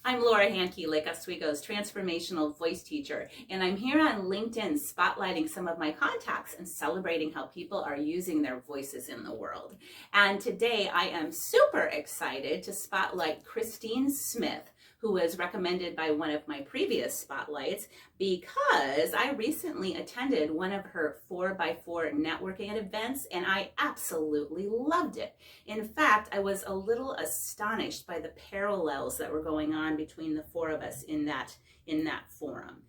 I'm Laura Handke, Lake Oswego's transformational voice teacher, and I'm here on LinkedIn spotlighting some of my contacts and celebrating how people are using their voices in the world. And today I am super excited to spotlight Christine Smith, who was recommended by one of my previous spotlights because I recently attended one of her 4x4 networking events and I absolutely loved it. In fact, I was a little astonished by the parallels that were going on between the four of us in that forum.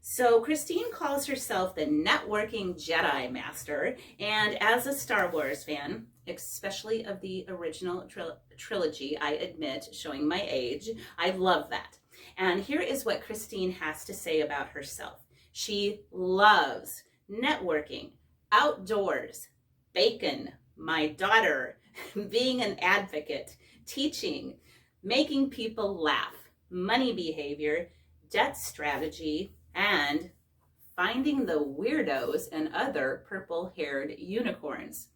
So Christine calls herself the networking Jedi Master, and as a Star Wars fan, especially of the original trilogy, I admit, showing my age, I love that. And here is what Christine has to say about herself. She loves networking, outdoors, bacon, my daughter, being an advocate, teaching, making people laugh, money behavior, debt strategy, and finding the weirdos and other purple-haired unicorns.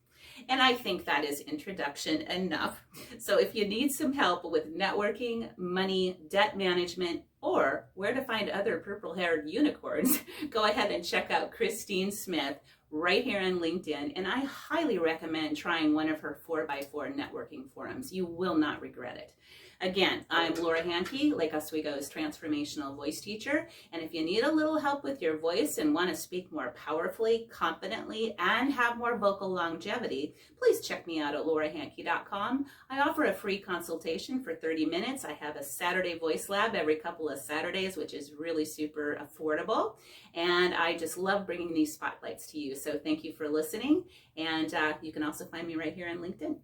And I think that is introduction enough. So if you need some help with networking, money, debt management, or where to find other purple-haired unicorns, go ahead and check out Christine Smith right here on LinkedIn. And I highly recommend trying one of her 4x4 networking forums. You will not regret it. Again, I'm Laura Handke, Lake Oswego's transformational voice teacher. And if you need a little help with your voice and want to speak more powerfully, confidently, and have more vocal longevity, please check me out at laurahandke.com. I offer a free consultation for 30 minutes. I have a Saturday voice lab every couple of Saturdays, which is really super affordable. And I just love bringing these spotlights to you. So thank you for listening. And you can also find me right here on LinkedIn.